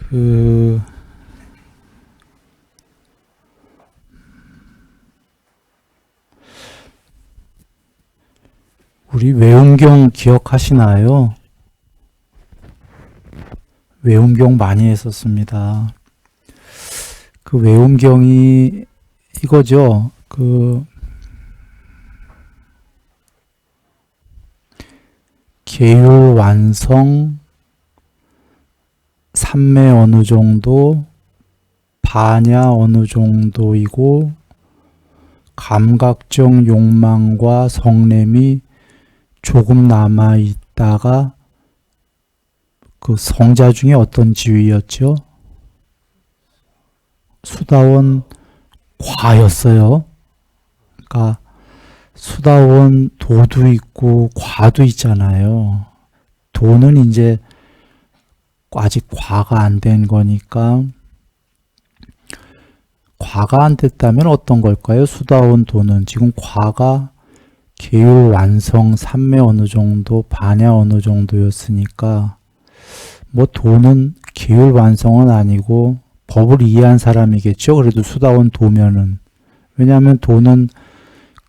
그 우리 외음경 기억하시나요? 외음경 많이 했었습니다. 그 외음경이 이거죠. 계율 완성, 삼매 어느 정도, 반야 어느 정도이고, 감각적 욕망과 성냄이 조금 남아 있다가 그 성자 중에 어떤 지위였죠? 수다원 과였어요. 그러니까 수다원 도도 있고 과도 있잖아요. 도는 이제 아직 과가 안 된 거니까 과가 안 됐다면 어떤 걸까요? 수다원 도는 지금 과가 계율 완성, 삼매 어느 정도, 반야 어느 정도였으니까 뭐 도는 계율 완성은 아니고 법을 이해한 사람이겠죠. 그래도 수다원 도면은. 왜냐하면 도는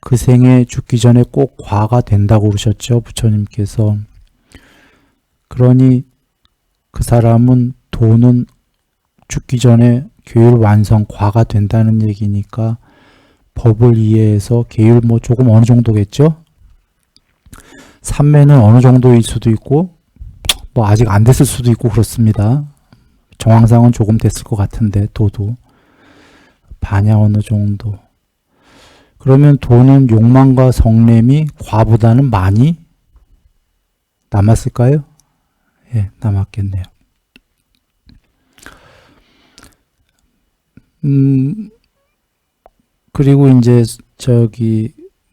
그 생에 죽기 전에 꼭 과가 된다고 그러셨죠. 부처님께서. 그러니 그 사람은 도는 죽기 전에 계율 완성 과가 된다는 얘기니까 법을 이해해서 계율 뭐 조금 어느 정도겠죠. 삼매는 어느 정도일 수도 있고 뭐 아직 안 됐을 수도 있고 그렇습니다. 정황상은 조금 됐을 것 같은데 도도 반야 어느 정도. 그러면 도는 욕망과 성냄이 과보다는 많이 남았을까요? 예, 남았겠네요. 그리고 이제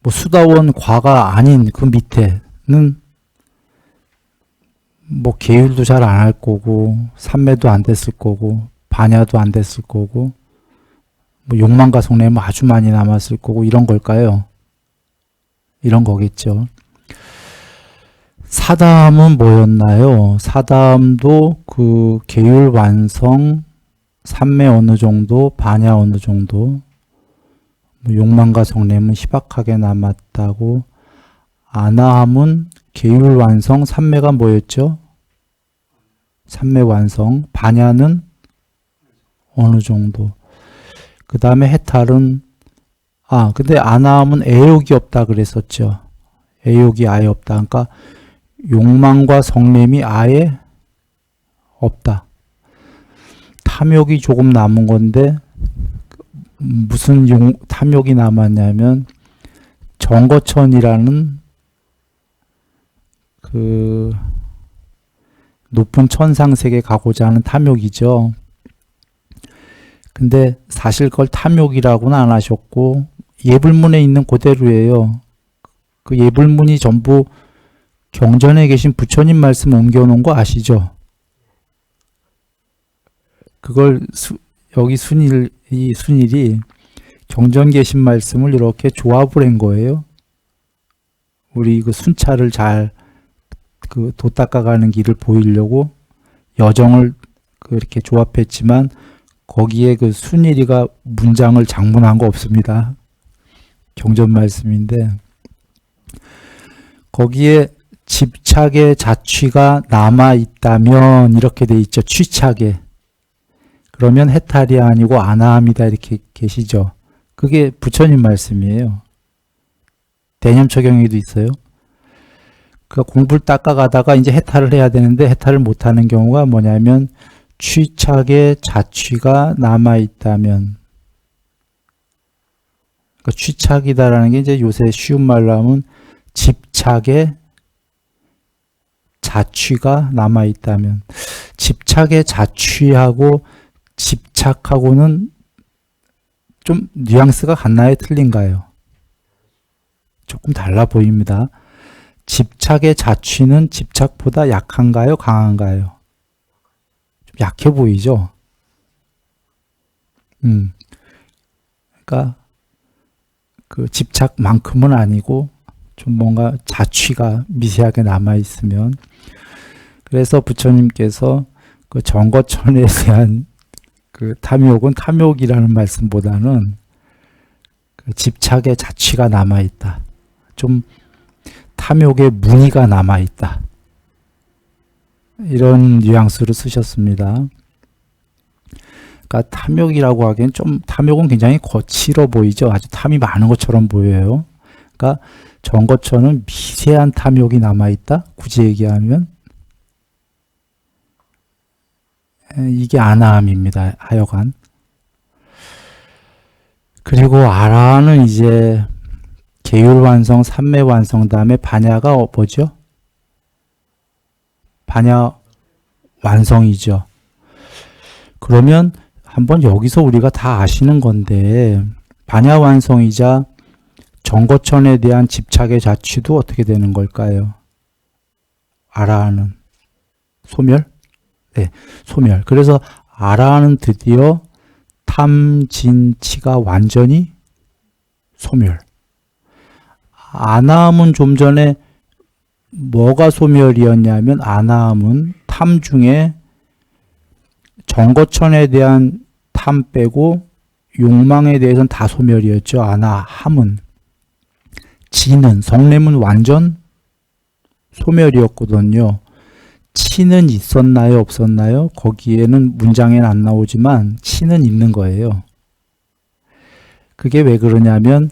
뭐 수다원 과가 아닌 그 밑에는 뭐 계율도 잘 안 할 거고 삼매도 안 됐을 거고 반야도 안 됐을 거고 뭐 욕망과 성냄은 아주 많이 남았을 거고 이런 걸까요? 이런 거겠죠. 사담은 뭐였나요? 사담도 그 계율 완성, 삼매 어느 정도, 반야 어느 정도, 뭐 욕망과 성냄은 희박하게 남았다고. 아나함은 계율 완성, 삼매가 뭐였죠? 삼매 완성, 반야는 어느 정도. 그 다음에 해탈은 근데 아나함은 애욕이 없다 그랬었죠. 애욕이 아예 없다. 그러니까 욕망과 성냄이 아예 없다. 탐욕이 조금 남은 건데 무슨 탐욕이 남았냐면 정거천이라는 그 높은 천상세계 가고자 하는 탐욕이죠. 근데 사실 그걸 탐욕이라고는 안 하셨고 예불문에 있는 그대로예요. 그 예불문이 전부 경전에 계신 부처님 말씀 옮겨놓은 거 아시죠? 그걸 여기 이 순일이 경전 계신 말씀을 이렇게 조합을 한 거예요. 우리 그 순차를 잘 그 도 닦아가는 길을 보이려고 여정을 그렇게 조합했지만 거기에 그 순일이가 문장을 장문한 거 없습니다. 경전 말씀인데 거기에 집착의 자취가 남아 있다면 이렇게 돼 있죠. 취착에. 그러면 해탈이 아니고 아나함이다 이렇게 계시죠. 그게 부처님 말씀이에요. 대념처경에도 있어요. 그 공부를 닦아가다가 이제 해탈을 해야 되는데 해탈을 못하는 경우가 뭐냐면 취착의 자취가 남아 있다면. 그러니까 취착이다라는 게 이제 요새 쉬운 말로 하면 집착의 자취가 남아 있다면. 집착의 자취하고 집착하고는 좀 뉘앙스가 같나요? 틀린가요? 조금 달라 보입니다. 집착의 자취는 집착보다 약한가요? 강한가요? 좀 약해 보이죠? 그러니까 그 집착만큼은 아니고 좀 뭔가 자취가 미세하게 남아 있으면. 그래서 부처님께서 그 정거천에 대한 그 탐욕은 탐욕이라는 말씀보다는 그 집착의 자취가 남아있다. 좀 탐욕의 무늬가 남아있다. 이런 뉘앙스를 쓰셨습니다. 그러니까 탐욕이라고 하기엔 좀 탐욕은 굉장히 거칠어 보이죠. 아주 탐이 많은 것처럼 보여요. 그러니까 정거천은 미세한 탐욕이 남아있다. 굳이 얘기하면 이게 아나함입니다. 하여간. 그리고 아라는 이제 계율완성, 삼매완성 다음에 반야가 뭐죠? 반야 완성이죠. 그러면 한번 여기서 우리가 다 아시는 건데 반야 완성이자 정거천에 대한 집착의 자취도 어떻게 되는 걸까요? 아라하는 소멸? 네, 소멸. 그래서 아라하는 드디어 탐진치가 완전히 소멸. 아나함은 좀 전에 뭐가 소멸이었냐면 아나함은 탐 중에 정거천에 대한 탐 빼고 욕망에 대해서는 다 소멸이었죠. 아나함은. 지는, 성냄은 완전 소멸이었거든요. 치는 있었나요? 없었나요? 거기에는 문장에는 안 나오지만 치는 있는 거예요. 그게 왜 그러냐면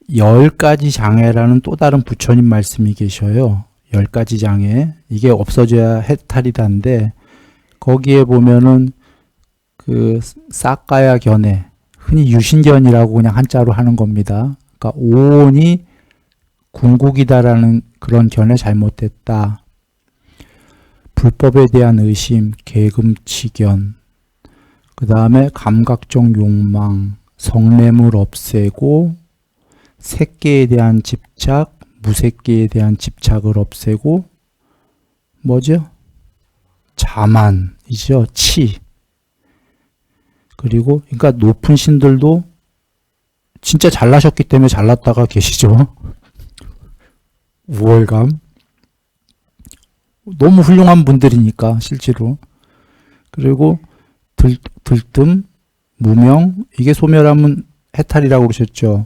10가지 장애라는 또 다른 부처님 말씀이 계셔요. 10가지 장애. 이게 없어져야 해탈이다인데 거기에 보면은 그 싹가야 견해, 흔히 유신견이라고 그냥 한자로 하는 겁니다. 그러니까 오온이 궁극이다라는 그런 견해 잘못됐다. 불법에 대한 의심, 계금치견, 그 다음에 감각적 욕망, 성냄을 없애고 색계에 대한 집착, 무색계에 대한 집착을 없애고 뭐죠? 자만이죠. 치. 그리고 그러니까 높은 신들도 진짜 잘나셨기 때문에 잘났다가 계시죠. 우월감. 너무 훌륭한 분들이니까 실제로. 그리고 들뜸, 무명, 이게 소멸하면 해탈이라고 그러셨죠.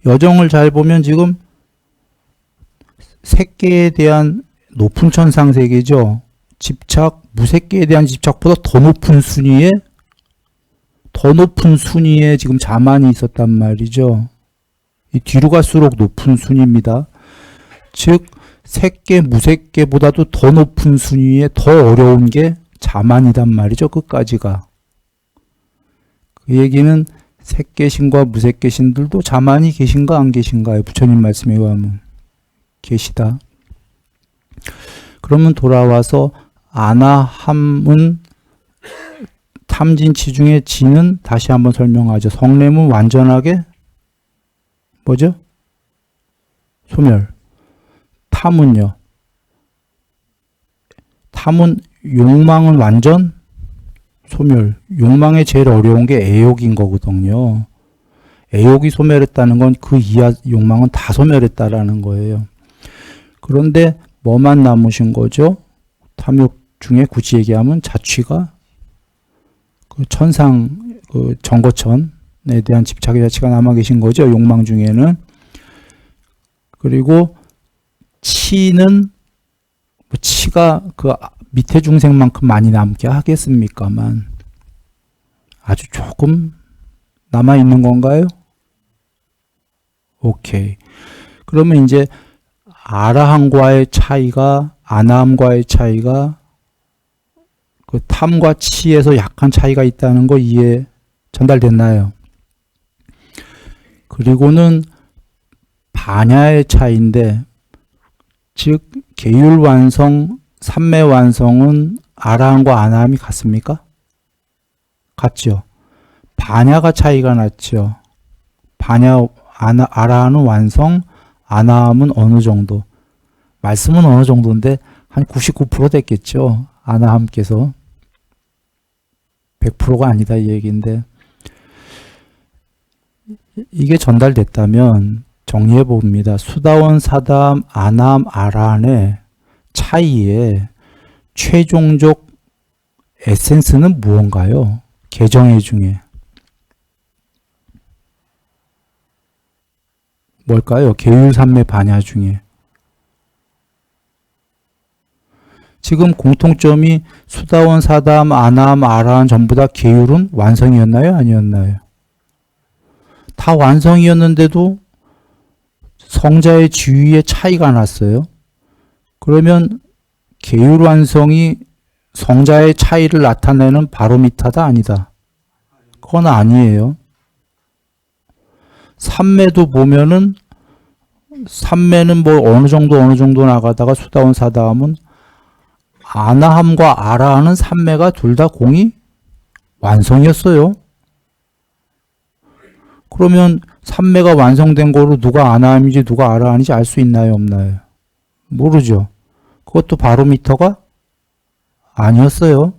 여정을 잘 보면 지금 색계에 대한 높은 천상세계죠. 집착, 무색계에 대한 집착보다 더 높은 순위에 지금 자만이 있었단 말이죠. 이 뒤로 갈수록 높은 순위입니다. 즉 색계, 무색계보다도 더 높은 순위에 더 어려운 게 자만이단 말이죠. 끝까지가. 그 얘기는 색계신과 무색계신들도 자만이 계신가 안 계신가요? 부처님 말씀에 의하면 계시다. 그러면 돌아와서 아나함은 탐진치 중에 지는 다시 한번 설명하죠. 성냄은 완전하게 뭐죠? 소멸. 탐은요? 탐은 욕망은 완전 소멸. 욕망에 제일 어려운 게 애욕인 거거든요. 애욕이 소멸했다는 건 그 이하 욕망은 다 소멸했다라는 거예요. 그런데 뭐만 남으신 거죠? 탐욕 중에 굳이 얘기하면 자취가 그 천상, 그 정거천에 대한 집착의 자취가 남아 계신 거죠. 욕망 중에는. 그리고 치는 뭐 치가 그 밑에 중생만큼 많이 남게 하겠습니까만 아주 조금 남아 있는 건가요? 오케이. 그러면 이제 아라함과의 차이가 아나함과의 차이가 그 탐과 치에서 약간 차이가 있다는 거 이해 전달됐나요? 그리고는 반야의 차이인데 즉 계율완성, 삼매완성은 아라함과 아나함이 같습니까? 같죠. 반야가 차이가 났죠. 반야, 아라함은 완성, 아나함은 어느 정도. 말씀은 어느 정도인데 한 99% 됐겠죠. 아나함께서 100%가 아니다 이 얘기인데 이게 전달됐다면 정리해 봅니다. 수다원, 사담, 아나함, 아라함의 차이에 최종적 에센스는 무언가요? 개정해 중에. 뭘까요? 계율 삼매 반야 중에. 지금 공통점이 수다원, 사다함, 아나함, 아라함 전부 다 계율은 완성이었나요? 아니었나요? 다 완성이었는데도 성자의 지위에 차이가 났어요. 그러면 계율 완성이 성자의 차이를 나타내는 바로미터다? 아니다? 그건 아니에요. 삼매도 보면은 삼매는 뭐 어느 정도 나가다가 수다원, 사다함은 아나함과 아라함은 삼매가 둘 다 공이 완성이었어요. 그러면 삼매가 완성된 거로 누가 아나함인지 누가 아라함인지 알 수 있나요? 없나요? 모르죠. 그것도 바로미터가 아니었어요.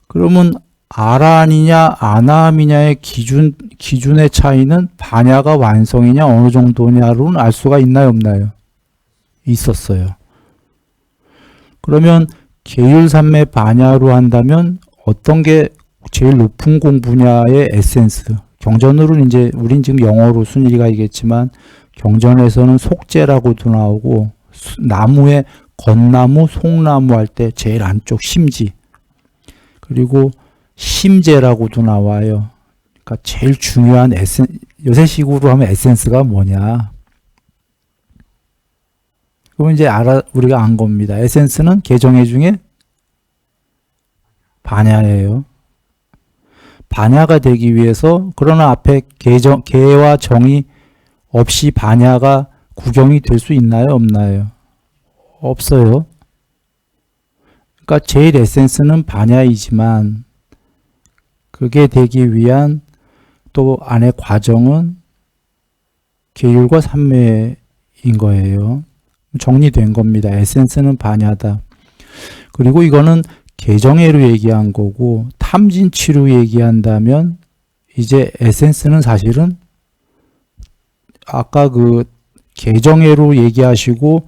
그러면 아라함이냐 아나함이냐의 기준의 차이는 반야가 완성이냐 어느 정도냐로는 알 수가 있나요? 없나요? 있었어요. 그러면 계율삼매 반야로 한다면 어떤 게 제일 높은 공 분야의 에센스? 경전으로는 이제 우린 지금 영어로 순위가이겠지만 경전에서는 속재라고도 나오고 나무의 건나무, 송나무 할 때 제일 안쪽 심지 그리고 심재라고도 나와요. 그러니까 제일 중요한 요새식으로 하면 에센스가 뭐냐? 그럼 이제 우리가 안 겁니다. 에센스는 개정해 중에 반야예요. 반야가 되기 위해서 그러나 앞에 개와 정이 없이 반야가 구경이 될 수 있나요? 없나요? 없어요. 그러니까 제일 에센스는 반야이지만 그게 되기 위한 또 안의 과정은 계율과 삼매인 거예요. 정리된 겁니다. 에센스는 반야다. 그리고 이거는 개정해로 얘기한 거고 탐진치로 얘기한다면 이제 에센스는 사실은 아까 그 개정해로 얘기하시고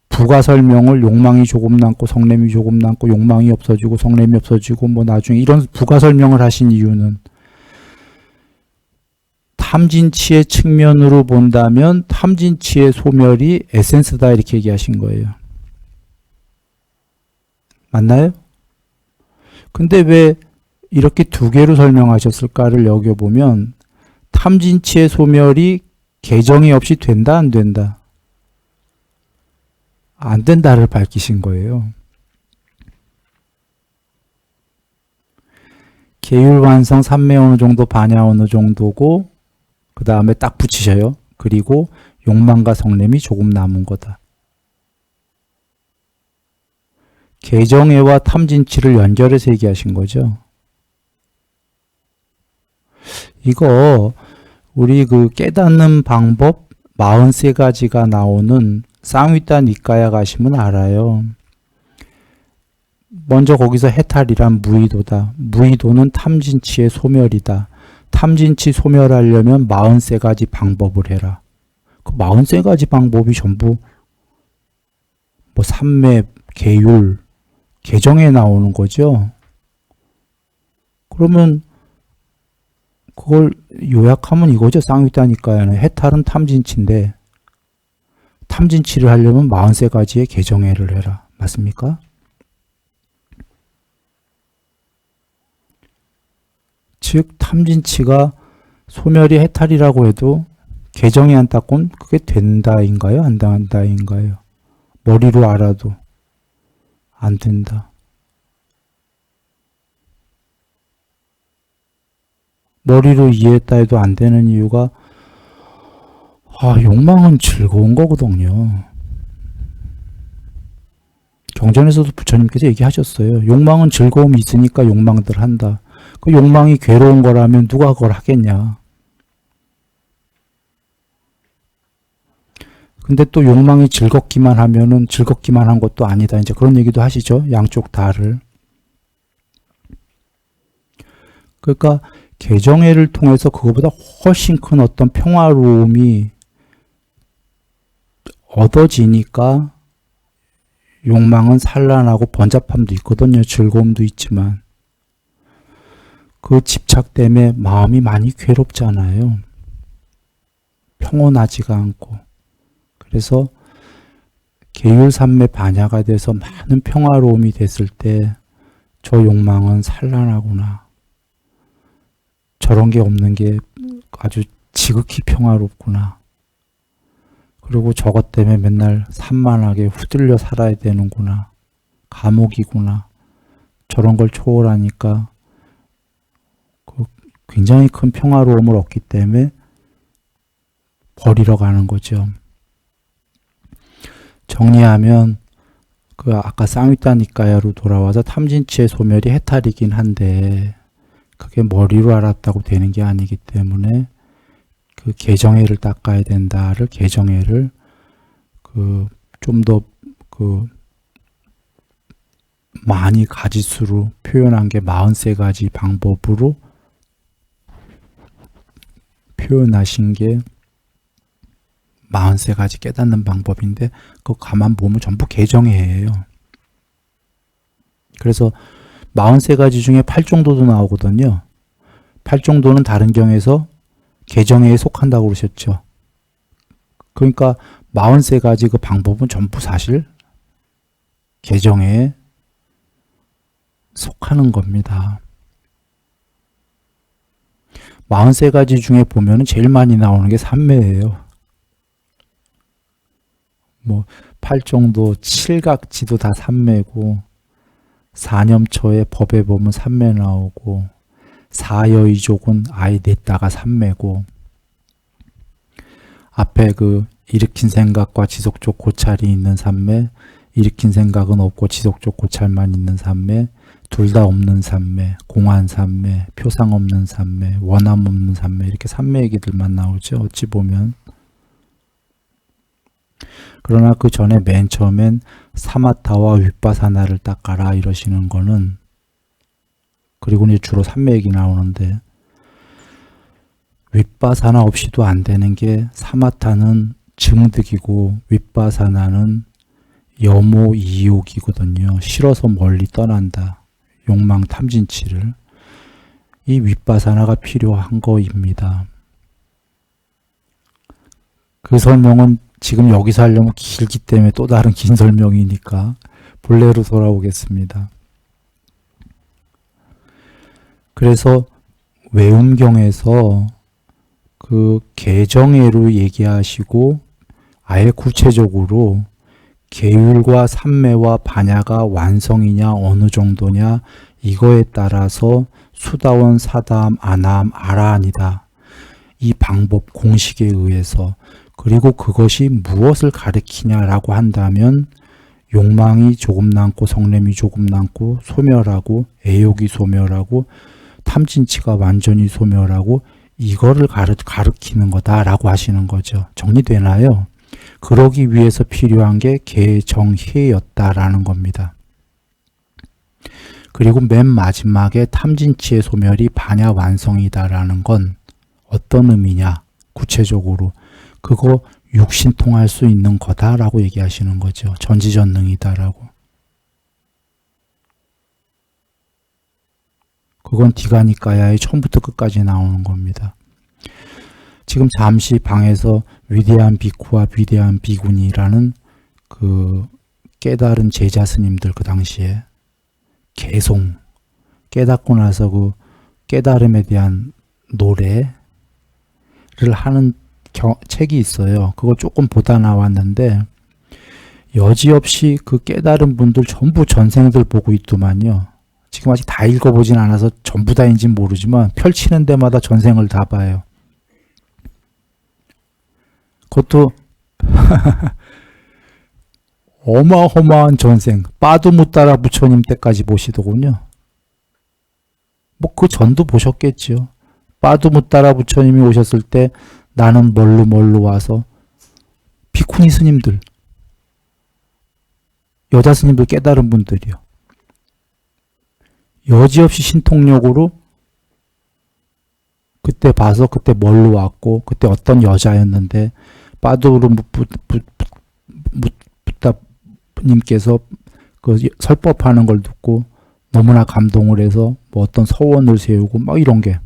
부가 설명을 욕망이 조금 남고 성냄이 조금 남고 욕망이 없어지고 성냄이 없어지고 뭐 나중에 이런 부가 설명을 하신 이유는 탐진치의 측면으로 본다면 탐진치의 소멸이 에센스다 이렇게 얘기하신 거예요. 맞나요? 근데 왜 이렇게 두 개로 설명하셨을까를 여겨보면 탐진치의 소멸이 개정이 없이 된다 안 된다? 안 된다를 밝히신 거예요. 계율 완성 삼매 어느 정도 반야 어느 정도고 그 다음에 딱 붙이셔요. 그리고 욕망과 성냄이 조금 남은 거다. 개정해와 탐진치를 연결해서 얘기하신 거죠. 이거 우리 그 깨닫는 방법 43가지가 나오는 쌍위따 니까야 가시면 알아요. 먼저 거기서 해탈이란 무의도다. 무의도는 탐진치의 소멸이다. 탐진치 소멸하려면 43가지 방법을 해라. 그 43가지 방법이 전부 뭐 삼매, 계율, 개정에 나오는 거죠. 그러면 그걸 요약하면 이거죠. 쌍위따니까는 해탈은 탐진치인데 탐진치를 하려면 43가지의 개정해를 해라. 맞습니까? 즉 탐진치가 소멸이 해탈이라고 해도 개정이 안 닦고는 그게 된다인가요? 안 된다인가요? 머리로 알아도 안 된다. 머리로 이해했다 해도 안 되는 이유가 욕망은 즐거운 거거든요. 경전에서도 부처님께서 얘기하셨어요. 욕망은 즐거움이 있으니까 욕망들 한다. 그 욕망이 괴로운 거라면 누가 그걸 하겠냐. 근데 또 욕망이 즐겁기만 하면은 즐겁기만 한 것도 아니다. 이제 그런 얘기도 하시죠. 양쪽 다를. 그러니까 개정해를 통해서 그거보다 훨씬 큰 어떤 평화로움이 얻어지니까 욕망은 산란하고 번잡함도 있거든요. 즐거움도 있지만 그 집착 때문에 마음이 많이 괴롭잖아요. 평온하지가 않고. 그래서 계율삼매 반야가 돼서 많은 평화로움이 됐을 때 저 욕망은 산란하구나. 저런 게 없는 게 아주 지극히 평화롭구나. 그리고 저것 때문에 맨날 산만하게 후들려 살아야 되는구나. 감옥이구나. 저런 걸 초월하니까 굉장히 큰 평화로움을 얻기 때문에 버리러 가는 거죠. 정리하면 그 아까 쌍윗다니까야로 돌아와서 탐진치의 소멸이 해탈이긴 한데 그게 머리로 알았다고 되는 게 아니기 때문에 그 개정해를 닦아야 된다를 개정해를 좀 더 많이 가지수로 표현한 게 43가지 방법으로 표현하신 게 43가지 깨닫는 방법인데 그거 가만 보면 전부 개정해예요. 그래서 43가지 중에 8정도도 나오거든요. 8정도는 다른 경에서 개정해에 속한다고 그러셨죠. 그러니까 43가지 그 방법은 전부 사실 개정해에 속하는 겁니다. 43가지 중에 보면 제일 많이 나오는 게 삼매예요. 뭐 8정도 칠각지도 다 삼매고 사념처의 법에 보면 삼매 나오고 사여의족은 아예 냈다가 삼매고 앞에 그 일으킨 생각과 지속적 고찰이 있는 삼매, 일으킨 생각은 없고 지속적 고찰만 있는 삼매, 둘 다 없는 삼매, 공한 삼매, 표상 없는 삼매, 원함 없는 삼매 이렇게 삼매 얘기들만 나오죠. 어찌 보면. 그러나 그 전에 맨 처음엔 사마타와 윗바사나를 닦아라 이러시는 거는 그리고 이제 주로 삼매 얘기 나오는데 윗바사나 없이도 안 되는 게 사마타는 증득이고 윗바사나는 여모 이욕이거든요. 싫어서 멀리 떠난다. 욕망 탐진치를. 이 윗바사나가 필요한 거입니다. 그 설명은 지금 여기서 하려면 길기 때문에 또 다른 긴 설명이니까 본래로 돌아오겠습니다. 그래서 외음경에서 그 개정해로 얘기하시고 아예 구체적으로 계율과 삼매와 반야가 완성이냐 어느 정도냐 이거에 따라서 수다원, 사다함, 아나함, 아라한이다. 이 방법 공식에 의해서 그리고 그것이 무엇을 가리키냐라고 한다면 욕망이 조금 남고 성냄이 조금 남고 소멸하고 애욕이 소멸하고 탐진치가 완전히 소멸하고 이거를 가르치는 거다라고 하시는 거죠. 정리되나요? 그러기 위해서 필요한 게 개정해였다라는 겁니다. 그리고 맨 마지막에 탐진치의 소멸이 반야 완성이다라는 건 어떤 의미냐? 구체적으로 그거 육신통할 수 있는 거다라고 얘기하시는 거죠. 전지전능이다라고. 그건 디가니까야의 처음부터 끝까지 나오는 겁니다. 지금 잠시 방에서 위대한 비쿠와 위대한 비군이라는 그 깨달은 제자 스님들 그 당시에 개송 깨닫고 나서 그 깨달음에 대한 노래를 하는 책이 있어요. 그거 조금 보다 나왔는데 여지없이 그 깨달은 분들 전부 전생들 보고 있더만요. 지금 아직 다 읽어보진 않아서 전부 다인지는 모르지만 펼치는 데마다 전생을 다 봐요. 그것도 어마어마한 전생, 빠두무따라 부처님 때까지 보시더군요. 뭐 그 전도 보셨겠죠. 빠두무따라 부처님이 오셨을 때 나는 뭘로 와서 비쿠니 스님들, 여자 스님들 깨달은 분들이요. 여지없이 신통력으로 그때 봐서 그때 뭘로 왔고 그때 어떤 여자였는데 빠두로 님께서 그 설법하는 걸 듣고 너무나 감동을 해서 뭐 어떤 서원을 세우고 막 이런 게.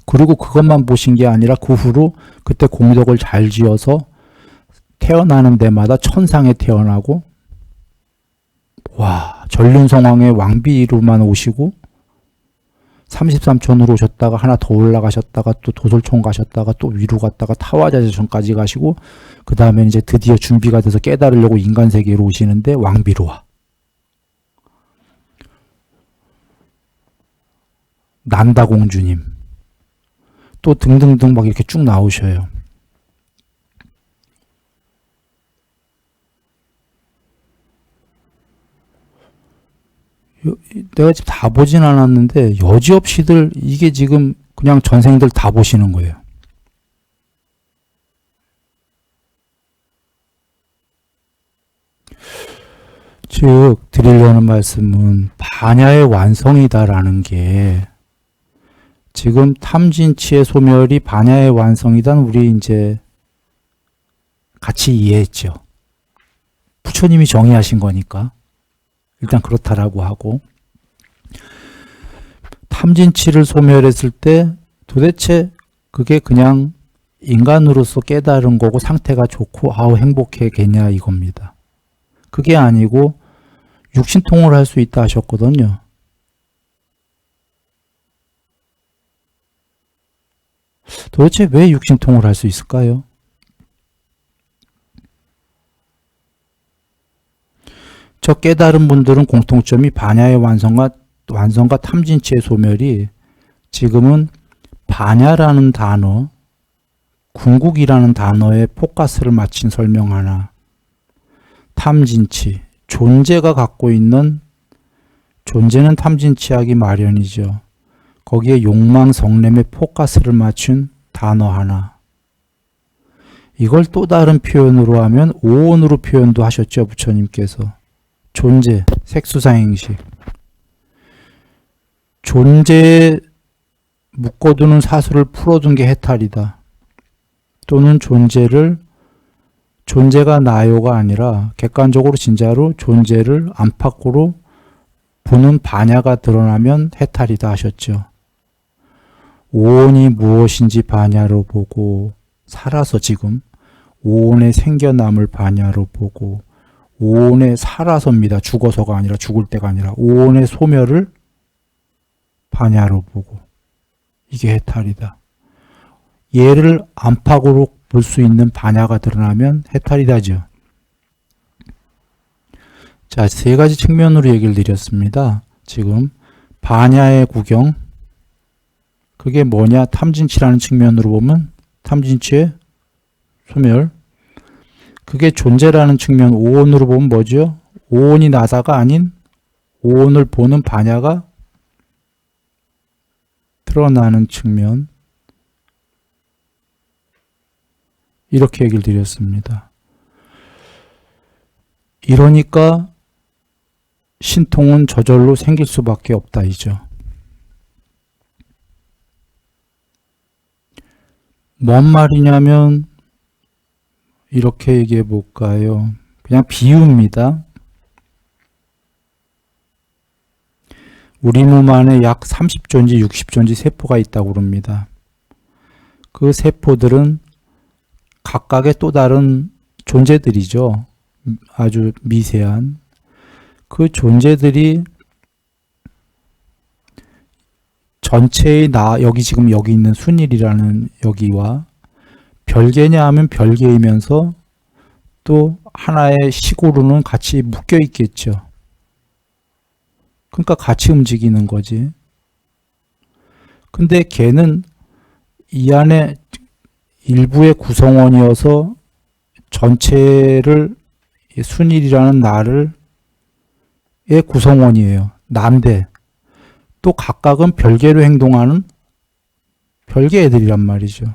그리고 그것만 보신 게 아니라 그 후로 그때 공덕을 잘 지어서 태어나는 데마다 천상에 태어나고, 와, 전륜성왕의 왕비로만 오시고 33촌으로 오셨다가 하나 더 올라가셨다가 또 도솔촌 가셨다가 또 위로 갔다가 타화자재촌까지 가시고, 그 다음에 이제 드디어 준비가 돼서 깨달으려고 인간 세계로 오시는데 왕비로 와. 난다공주님 또 등등등 막 이렇게 쭉 나오셔요. 내가 지금 다 보진 않았는데 여지없이들 이게 지금 그냥 전생들 다 보시는 거예요. 즉 드리려는 말씀은 반야의 완성이다라는 게, 지금 탐진치의 소멸이 반야의 완성이다는 우리 이제 같이 이해했죠. 부처님이 정의하신 거니까 일단 그렇다라고 하고, 탐진치를 소멸했을 때 도대체 그게 그냥 인간으로서 깨달은 거고 상태가 좋고 아우 행복해겠냐 이겁니다. 그게 아니고 육신통을 할 수 있다 하셨거든요. 도대체 왜 육신통을 할 수 있을까요? 저 깨달은 분들은 공통점이 반야의 완성과 탐진치의 소멸이 지금은 반야라는 단어, 궁극이라는 단어에 포커스를 맞춘 설명 하나, 탐진치, 존재가 갖고 있는, 존재는 탐진치하기 마련이죠. 거기에 욕망, 성냄에 포커스를 맞춘 단어 하나. 이걸 또 다른 표현으로 하면 오온으로 표현도 하셨죠, 부처님께서. 존재, 색수상행식. 존재에 묶어두는 사수를 풀어둔 게 해탈이다. 또는 존재가 나요가 아니라 객관적으로 진짜로 존재를 안팎으로 보는 반야가 드러나면 해탈이다 하셨죠. 오온이 무엇인지 반야로 보고, 살아서 지금 오온의 생겨남을 반야로 보고, 오온의 살아서입니다. 죽어서가 아니라 죽을 때가 아니라 오온의 소멸을 반야로 보고, 이게 해탈이다. 얘를 안팎으로 볼 수 있는 반야가 드러나면 해탈이다죠. 자, 세 가지 측면으로 얘기를 드렸습니다. 지금 반야의 구경, 그게 뭐냐? 탐진치라는 측면으로 보면 탐진치의 소멸, 그게 존재라는 측면, 오온으로 보면 뭐죠? 오온이 나사가 아닌 오온을 보는 반야가 드러나는 측면, 이렇게 얘기를 드렸습니다. 이러니까 신통은 저절로 생길 수밖에 없다 이죠. 뭔 말이냐면 이렇게 얘기해 볼까요? 그냥 비유입니다. 우리 몸 안에 약 30조인지 60조인지 세포가 있다고 그럽니다. 그 세포들은 각각의 또 다른 존재들이죠. 아주 미세한. 그 존재들이 전체의 여기 지금 여기 있는 순일이라는 여기와 별개냐 하면 별개이면서 또 하나의 식으로는 같이 묶여 있겠죠. 그러니까 같이 움직이는 거지. 근데 걔는 이 안에 일부의 구성원이어서 전체를 순일이라는 나를 의 구성원이에요. 난데 또 각각은 별개로 행동하는 별개 애들이란 말이죠.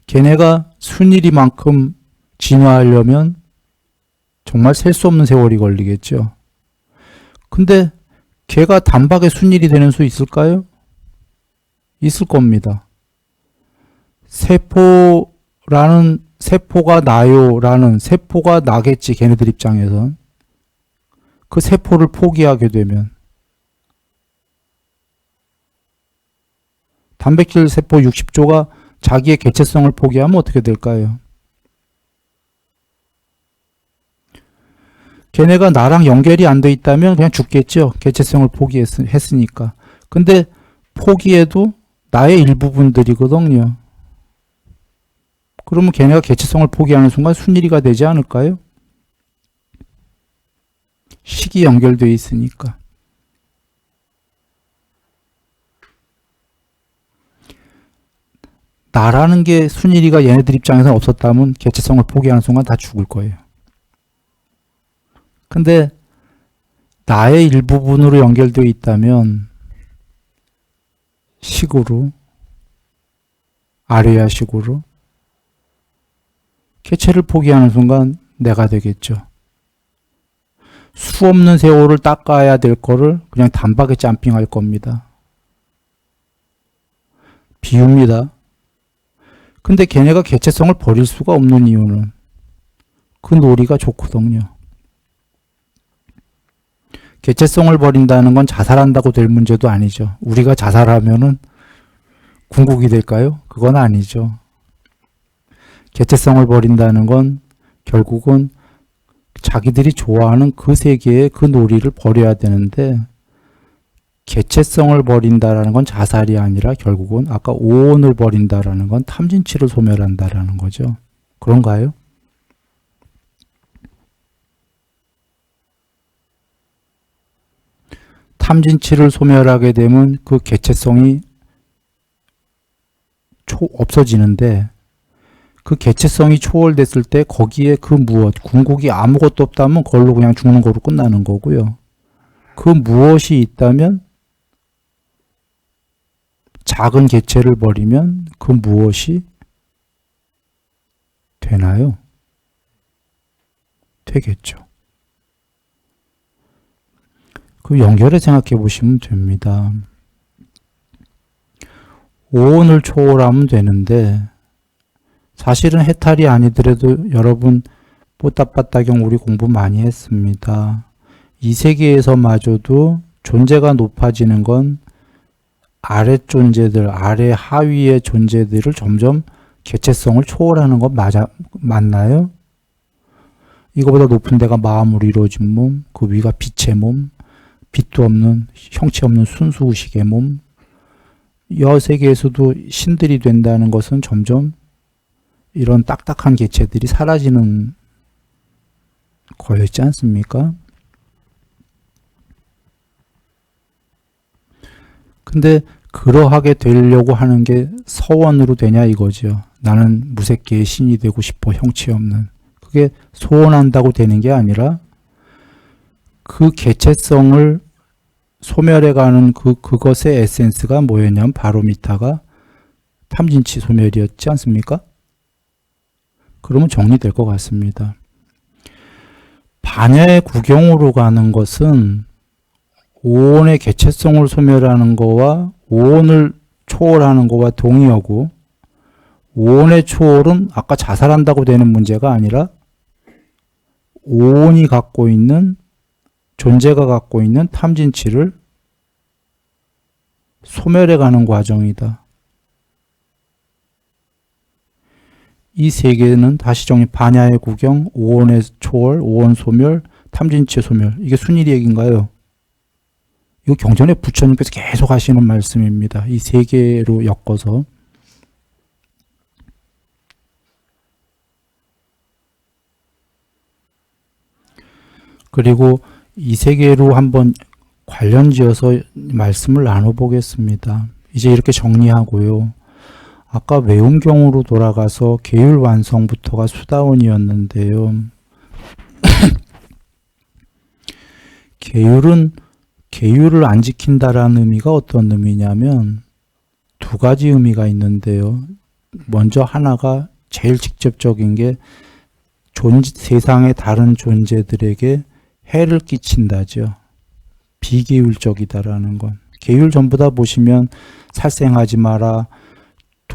걔네가 순일이만큼 진화하려면 정말 셀 수 없는 세월이 걸리겠죠. 근데 걔가 단박에 순일이 되는 수 있을까요? 있을 겁니다. 세포라는 세포가 나요라는, 세포가 나겠지, 걔네들 입장에선. 그 세포를 포기하게 되면 단백질 세포 60조가 자기의 개체성을 포기하면 어떻게 될까요? 걔네가 나랑 연결이 안 돼 있다면 그냥 죽겠죠. 개체성을 포기했으니까. 근데 포기해도 나의 일부분들이거든요. 그러면 걔네가 개체성을 포기하는 순간 순일이가 되지 않을까요? 식이 연결되어 있으니까. 나라는 게 순일이가 얘네들 입장에서는 없었다면 개체성을 포기하는 순간 다 죽을 거예요. 근데 나의 일부분으로 연결되어 있다면 식으로, 아레아식으로 개체를 포기하는 순간 내가 되겠죠. 수 없는 세월을 닦아야 될 거를 그냥 단박에 짬핑할 겁니다. 비유입니다. 근데 걔네가 개체성을 버릴 수가 없는 이유는 그 놀이가 좋거든요. 개체성을 버린다는 건 자살한다고 될 문제도 아니죠. 우리가 자살하면은 궁극이 될까요? 그건 아니죠. 개체성을 버린다는 건 결국은 자기들이 좋아하는 그 세계의 그 놀이를 버려야 되는데, 개체성을 버린다라는 건 자살이 아니라 결국은 아까 오온을 버린다라는 건 탐진치를 소멸한다라는 거죠. 그런가요? 탐진치를 소멸하게 되면 그 개체성이 없어지는데, 그 개체성이 초월됐을 때 거기에 그 무엇, 궁극이 아무것도 없다면 그걸로 그냥 죽는 거로 끝나는 거고요. 그 무엇이 있다면, 작은 개체를 버리면 그 무엇이 되나요? 되겠죠. 그 연결해 생각해 보시면 됩니다. 오온을 초월하면 되는데, 사실은 해탈이 아니더라도 여러분 뽀따빠따경 우리 공부 많이 했습니다. 이 세계에서마저도 존재가 높아지는 건 아래 존재들, 아래 하위의 존재들을 점점 개체성을 초월하는 건 맞나요? 이거보다 높은 데가 마음으로 이루어진 몸, 그 위가 빛의 몸, 빛도 없는, 형체 없는 순수의식의 몸. 여세계에서도 신들이 된다는 것은 점점 이런 딱딱한 개체들이 사라지는 거였지 않습니까? 근데 그러하게 되려고 하는 게 서원으로 되냐 이거죠. 나는 무색계의 신이 되고 싶어, 형체 없는. 그게 소원한다고 되는 게 아니라 그 개체성을 소멸해가는 그것의 에센스가 뭐였냐면 바로미타가 탐진치 소멸이었지 않습니까? 그러면 정리될 것 같습니다. 반야의 구경으로 가는 것은 오온의 개체성을 소멸하는 거와 오온을 초월하는 거와 동의하고, 오온의 초월은 아까 자살한다고 되는 문제가 아니라 오온이 갖고 있는, 존재가 갖고 있는 탐진치를 소멸해가는 과정이다. 이 세 개는 다시 정리, 반야의 구경, 오온의 초월, 오온 소멸, 탐진치의 소멸. 이게 순일이 얘기인가요? 이거 경전에 부처님께서 계속 하시는 말씀입니다. 이 세 개로 엮어서. 그리고 이 세 개로 한번 관련지어서 말씀을 나눠보겠습니다. 이제 이렇게 정리하고요. 아까 외음경으로 돌아가서 계율 완성부터가 수다원이었는데요. 계율을 안 지킨다라는 의미가 어떤 의미냐면 두 가지 의미가 있는데요. 먼저 하나가 제일 직접적인 게 세상의 다른 존재들에게 해를 끼친다죠. 비계율적이다라는 건. 계율 전부 다 보시면 살생하지 마라,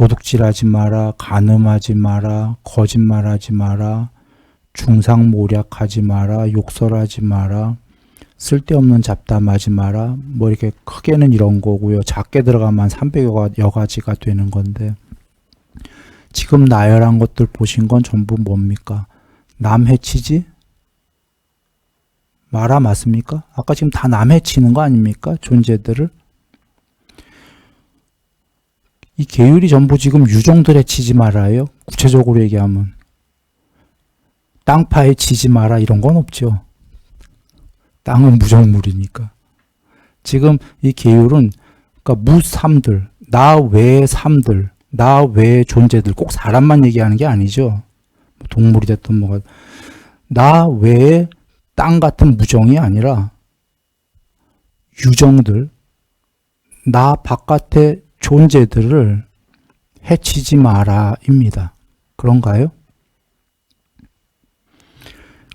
도둑질하지 마라, 간음하지 마라, 거짓말하지 마라, 중상모략하지 마라, 욕설하지 마라, 쓸데없는 잡담하지 마라. 뭐 이렇게 크게는 이런 거고요. 작게 들어가면 300여 가지가 되는 건데, 지금 나열한 것들 보신 건 전부 뭡니까? 남 해치지 마라 맞습니까? 아까 지금 다 남 해치는 거 아닙니까? 존재들을. 이 계율이 전부 지금 유종들 해치지 말아요. 구체적으로 얘기하면 땅 파헤치지 마라 이런 건 없죠. 땅은 무정물이니까. 지금 이 계율은 그러니까 무삼들, 나 외의 삶들, 나 외의 존재들, 꼭 사람만 얘기하는 게 아니죠. 동물이 됐든 뭐가, 나 외의 땅 같은 무정이 아니라 유정들, 나 바깥의 존재들을 해치지 마라입니다. 그런가요?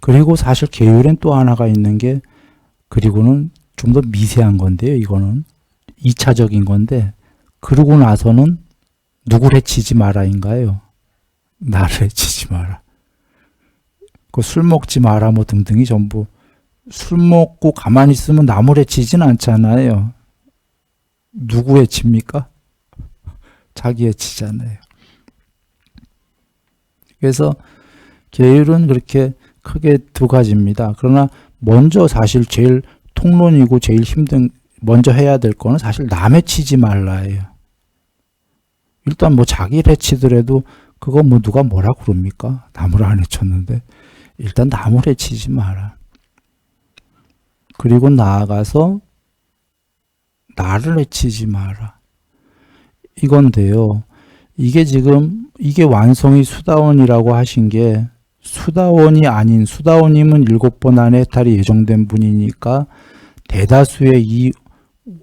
그리고 사실 계율엔 또 하나가 있는 게, 그리고는 좀 더 미세한 건데요. 이거는 2차적인 건데, 그러고 나서는 누구를 해치지 마라인가요? 나를 해치지 마라. 그 술 먹지 마라 뭐 등등이 전부, 술 먹고 가만히 있으면 남을 해치진 않잖아요. 누구 해칩니까? 자기 해치잖아요. 그래서 계율은 그렇게 크게 두 가지입니다. 그러나 먼저 사실 제일 통론이고 제일 힘든, 먼저 해야 될 거는 사실 남 해치지 말라예요. 일단 뭐 자기를 해치더라도 그거 뭐 누가 뭐라 그럽니까? 남을 안 해쳤는데. 일단 남을 해치지 마라. 그리고 나아가서 나를 해치지 마라. 이건데요. 이게 지금, 이게 완성이 수다원이라고 하신 게, 수다원이 아닌, 수다원님은 7번 안에 해탈이 예정된 분이니까 대다수의 이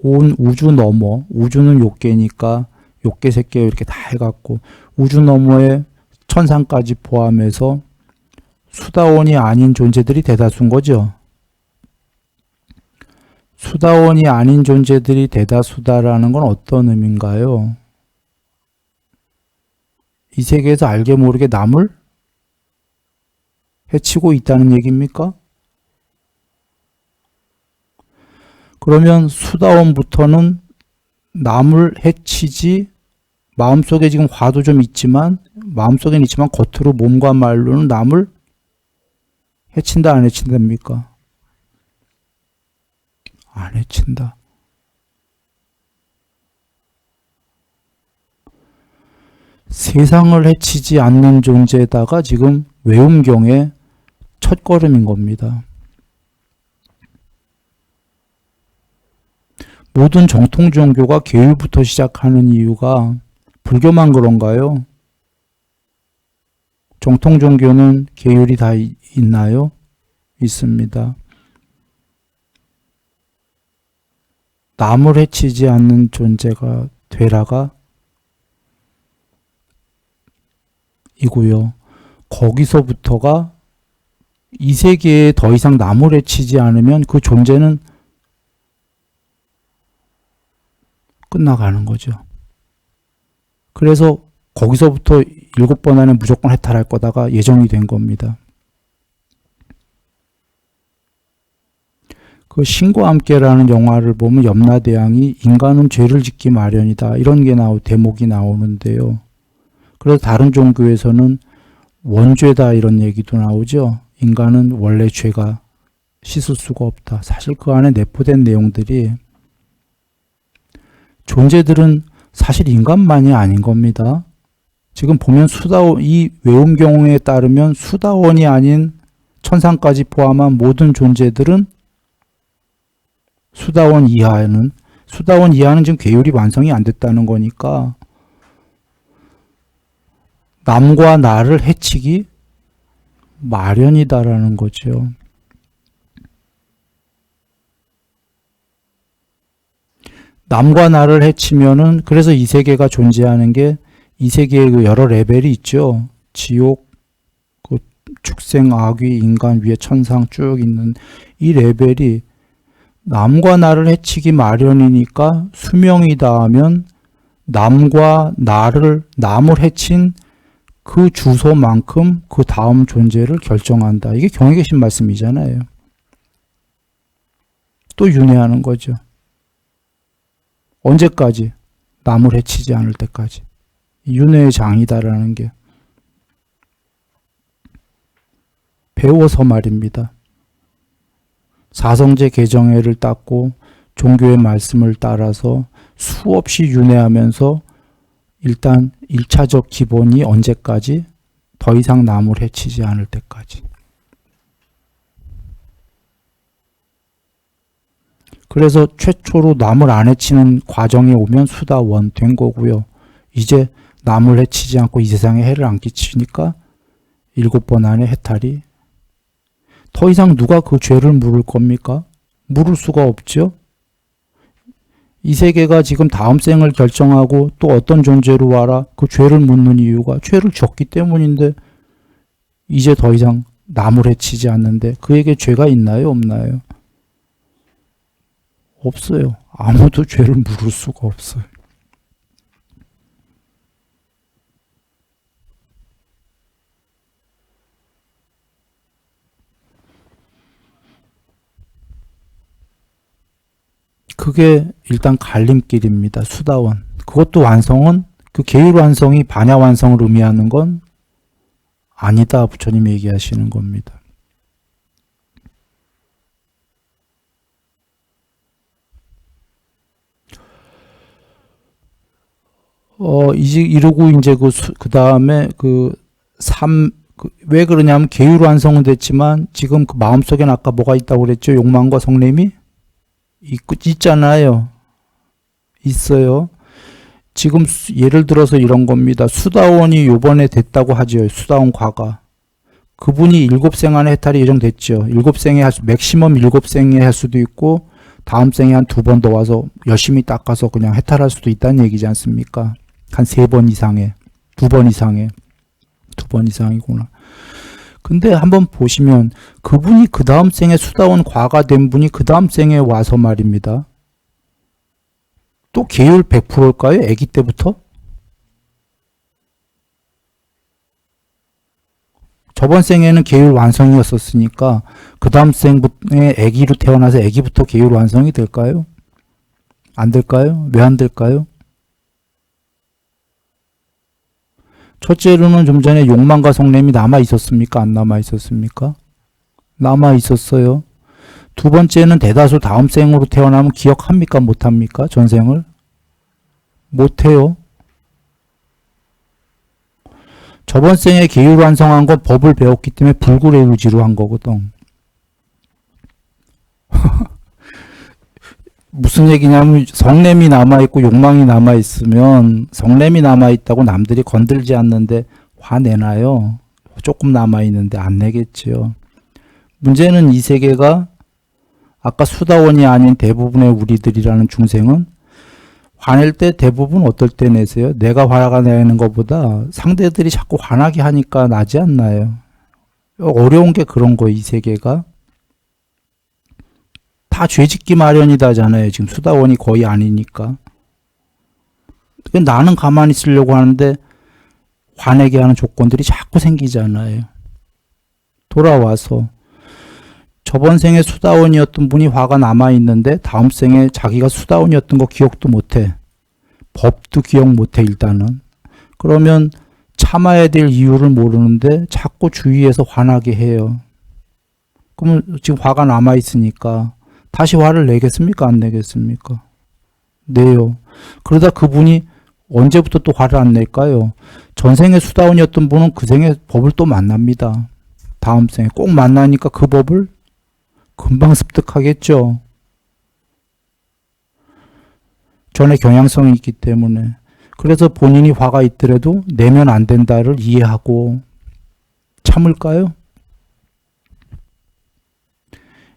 온 우주 너머, 우주는 욕계니까 욕계 색계 이렇게 다 해갖고 우주 너머의 천상까지 포함해서 수다원이 아닌 존재들이 대다수인 거죠. 수다원이 아닌 존재들이 대다수다라는 건 어떤 의미인가요? 이 세계에서 알게 모르게 남을 해치고 있다는 얘기입니까? 그러면 수다원부터는 남을 해치지, 마음속에 지금 화도 좀 있지만, 마음속에는 있지만 겉으로 몸과 말로는 남을 해친다 안 해친답니까? 안 해친다. 세상을 해치지 않는 존재에다가 지금 외음경의 첫걸음인 겁니다. 모든 정통 종교가 계율부터 시작하는 이유가 불교만 그런가요? 정통 종교는 계율이 다 있나요? 있습니다. 남을 해치지 않는 존재가 되라가 이고요. 거기서부터가 이 세계에 더 이상 남을 해치지 않으면 그 존재는 끝나가는 거죠. 그래서 거기서부터 7번 안에 무조건 해탈할 거다가 예정이 된 겁니다. 그 신과 함께라는 영화를 보면 염라대왕이 인간은 죄를 짓기 마련이다 이런 게 대목이 나오는데요. 그래서 다른 종교에서는 원죄다 이런 얘기도 나오죠. 인간은 원래 죄가 씻을 수가 없다. 사실 그 안에 내포된 내용들이, 존재들은 사실 인간만이 아닌 겁니다. 지금 보면 이 외음경에 따르면 수다원이 아닌 천상까지 포함한 모든 존재들은 수다원 이하는 지금 계율이 완성이 안 됐다는 거니까 남과 나를 해치기 마련이다라는 거죠. 남과 나를 해치면은, 그래서 이 세계가 존재하는 게, 이 세계에 그 여러 레벨이 있죠. 지옥, 그 축생, 악귀, 인간, 위에 천상 쭉 있는 이 레벨이 남과 나를 해치기 마련이니까 수명이 닿으면 남과 남을 해친 그 주소만큼 그 다음 존재를 결정한다. 이게 경에 계신 말씀이잖아요. 또 윤회하는 거죠. 언제까지? 남을 해치지 않을 때까지. 윤회의 장이다라는 게. 배워서 말입니다. 사성제 개정회를 닦고 종교의 말씀을 따라서 수없이 윤회하면서 일단 1차적 기본이 언제까지? 더 이상 남을 해치지 않을 때까지. 그래서 최초로 남을 안 해치는 과정에 오면 수다원 된 거고요. 이제 남을 해치지 않고 이 세상에 해를 안 끼치니까 7번 안에 해탈이. 더 이상 누가 그 죄를 물을 겁니까? 물을 수가 없죠. 이 세계가 지금 다음 생을 결정하고 또 어떤 존재로 와라 그 죄를 묻는 이유가 죄를 졌기 때문인데 이제 더 이상 남을 해치지 않는데 그에게 죄가 있나요? 없나요? 없어요. 아무도 죄를 물을 수가 없어요. 그게 일단 갈림길입니다. 수다원. 그것도 완성은 그 계율 완성이 반야 완성을 의미하는 건 아니다. 부처님이 얘기하시는 겁니다. 이러고 이제 그 다음에 왜 그러냐면 계율 완성은 됐지만 지금 그 마음속에는 아까 뭐가 있다고 그랬죠? 욕망과 성냄이? 있잖아요. 있어요. 지금 예를 들어서 이런 겁니다. 수다원이 요번에 됐다고 하죠. 수다원 과가. 그분이 7생 안에 해탈이 예정됐죠. 7생에 맥시멈 7생에 할 수도 있고 다음 생에 한 2번 더 와서 열심히 닦아서 그냥 해탈할 수도 있다는 얘기지 않습니까? 한 3번 이상에 2번 이상에 2번 이상이구나. 근데 한번 보시면 그분이 그 다음 생에 수다원 과가 된 분이 그 다음 생에 와서 말입니다. 또 계율 100%일까요? 아기 때부터? 저번 생에는 계율 완성이었었으니까 그 다음 생에 아기로 태어나서 아기부터 계율 완성이 될까요? 안 될까요? 왜 안 될까요? 첫째로는 좀 전에 욕망과 성냄이 남아 있었습니까? 안 남아 있었습니까? 남아 있었어요. 두 번째는 대다수 다음 생으로 태어나면 기억합니까? 못합니까? 전생을? 못해요. 저번 생에 계율 완성한 건 법을 배웠기 때문에 불굴의 의지로 한 거거든. 무슨 얘기냐면 성냄이 남아있고 욕망이 남아있으면 성냄이 남아있다고 남들이 건들지 않는데 화내나요? 조금 남아있는데 안 내겠지요. 문제는 이 세계가 아까 수다원이 아닌 대부분의 우리들이라는 중생은 화낼 때 대부분 어떨 때 내세요? 내가 화가 내는 것보다 상대들이 자꾸 화나게 하니까 나지 않나요? 어려운 게 그런 거예요. 이 세계가. 다 죄짓기 마련이다잖아요. 지금 수다원이 거의 아니니까. 나는 가만히 있으려고 하는데 화내게 하는 조건들이 자꾸 생기잖아요. 돌아와서 저번 생에 수다원이었던 분이 화가 남아있는데 다음 생에 자기가 수다원이었던 거 기억도 못해. 법도 기억 못해 일단은. 그러면 참아야 될 이유를 모르는데 자꾸 주위에서 화나게 해요. 그러면 지금 화가 남아있으니까 다시 화를 내겠습니까? 안 내겠습니까? 내요. 그러다 그분이 언제부터 또 화를 안 낼까요? 전생에 수다원이었던 분은 그 생에 법을 또 만납니다. 다음 생에 꼭 만나니까 그 법을 금방 습득하겠죠. 전에 경향성이 있기 때문에. 그래서 본인이 화가 있더라도 내면 안 된다를 이해하고 참을까요?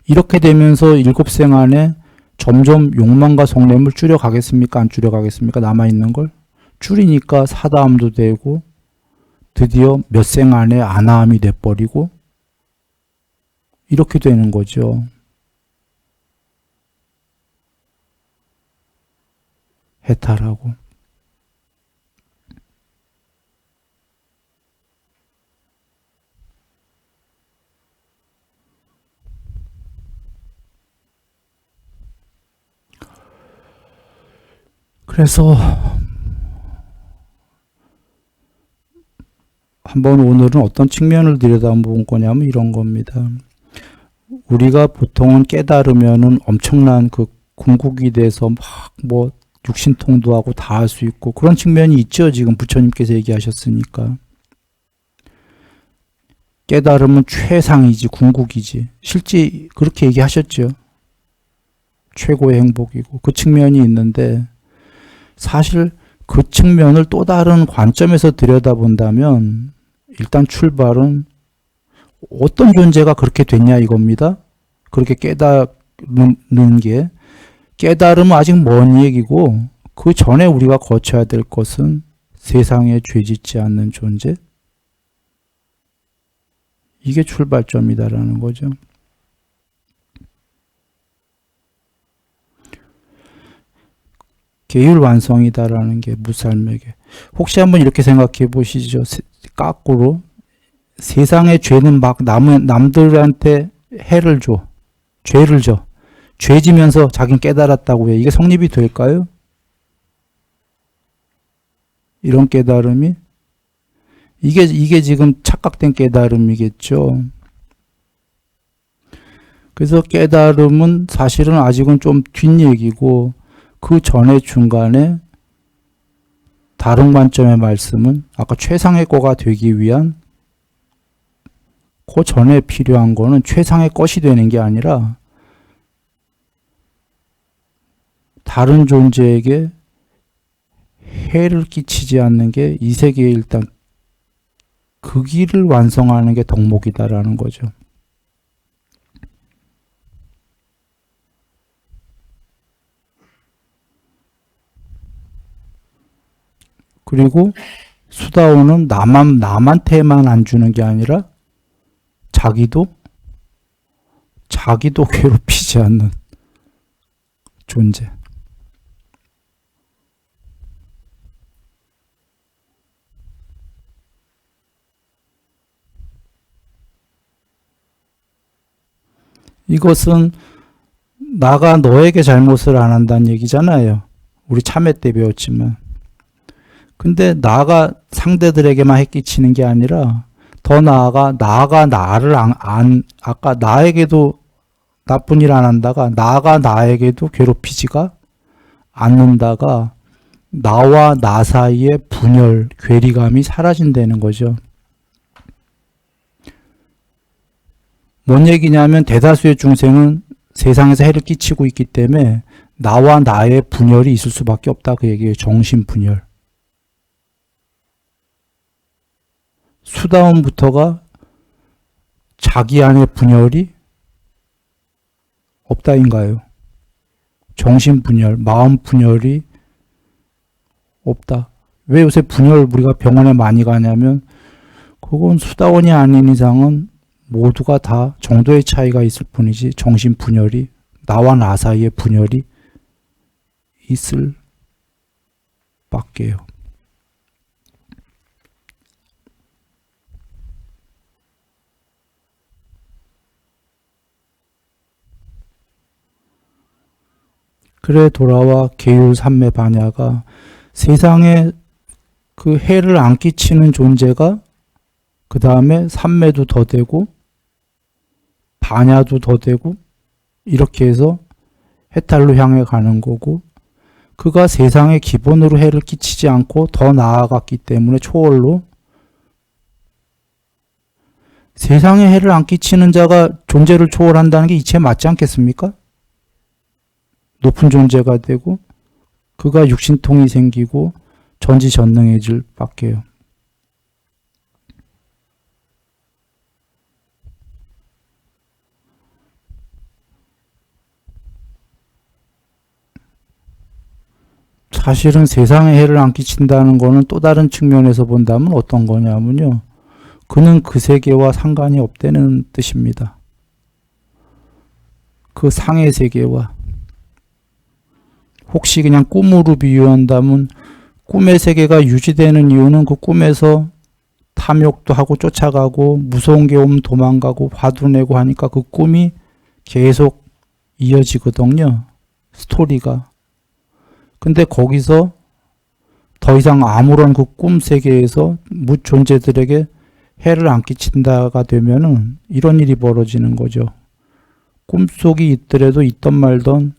이렇게 되면서 7생 안에 점점 욕망과 성냄을 줄여가겠습니까? 안 줄여가겠습니까? 남아있는 걸? 줄이니까 사다함도 되고 드디어 몇 생 안에 안하함이 돼버리고 이렇게 되는 거죠. 해탈하고. 그래서 한번 오늘은 어떤 측면을 들여다본 거냐면 이런 겁니다. 우리가 보통은 깨달으면은 엄청난 그 궁극이 돼서 막 뭐 육신통도 하고 다 할 수 있고 그런 측면이 있죠. 지금 부처님께서 얘기하셨으니까. 깨달으면 최상이지, 궁극이지. 실제 그렇게 얘기하셨죠. 최고의 행복이고 그 측면이 있는데 사실 그 측면을 또 다른 관점에서 들여다본다면 일단 출발은 어떤 존재가 그렇게 됐냐 이겁니다. 그렇게 깨달는 게 깨달으면 아직 먼 얘기고 그 전에 우리가 거쳐야 될 것은 세상에 죄짓지 않는 존재. 이게 출발점이다라는 거죠. 계율완성이다라는 게 무삶에게. 혹시 한번 이렇게 생각해 보시죠. 거꾸로 세상의 죄는 막 남들한테 해를 줘. 죄를 줘. 죄 지면서 자기는 깨달았다고 해. 이게 성립이 될까요? 이런 깨달음이? 이게 지금 착각된 깨달음이겠죠. 그래서 깨달음은 사실은 아직은 좀 뒷얘기고 그 전에 중간에 다른 관점의 말씀은 아까 최상의 거가 되기 위한 그 전에 필요한 거는 최상의 것이 되는 게 아니라 다른 존재에게 해를 끼치지 않는 게 이 세계에 일단 그 길을 완성하는 게 덕목이다라는 거죠. 그리고 수다오는 남한테만 안 주는 게 아니라 자기도 괴롭히지 않는 존재. 이것은 나가 너에게 잘못을 안 한다는 얘기잖아요. 우리 참회 때 배웠지만. 근데 나가 상대들에게만 해끼치는 게 아니라 더 나아가 나를 아까 나에게도 나쁜 일 안 한다가 나가 나에게도 괴롭히지가 않는다가 나와 나 사이의 분열, 괴리감이 사라진다는 거죠. 뭔 얘기냐면 대다수의 중생은 세상에서 해를 끼치고 있기 때문에 나와 나의 분열이 있을 수밖에 없다 그 얘기예요. 정신분열. 수다원부터가 자기 안에 분열이 없다인가요? 정신분열, 마음분열이 없다. 왜 요새 분열 우리가 병원에 많이 가냐면 그건 수다원이 아닌 이상은 모두가 다 정도의 차이가 있을 뿐이지 정신분열이 나와 나 사이의 분열이 있을 밖에요. 그래 돌아와 계율삼매 반야가 세상에 그 해를 안 끼치는 존재가 그 다음에 삼매도 더 되고 반야도 더 되고 이렇게 해서 해탈로 향해 가는 거고 그가 세상에 기본으로 해를 끼치지 않고 더 나아갔기 때문에 초월로 세상에 해를 안 끼치는 자가 존재를 초월한다는 게 이치에 맞지 않겠습니까? 높은 존재가 되고 그가 육신통이 생기고 전지전능해질 밖에요. 사실은 세상에 해를 안 끼친다는 거는 또 다른 측면에서 본다면 어떤 거냐면요. 그는 그 세계와 상관이 없다는 뜻입니다. 그 상의 세계와. 혹시 그냥 꿈으로 비유한다면 꿈의 세계가 유지되는 이유는 그 꿈에서 탐욕도 하고 쫓아가고 무서운 게 오면 도망가고 화도 내고 하니까 그 꿈이 계속 이어지거든요. 스토리가. 근데 거기서 더 이상 아무런 그 꿈 세계에서 무존재들에게 해를 안 끼친다가 되면은 이런 일이 벌어지는 거죠. 꿈속이 있더라도 있던 말던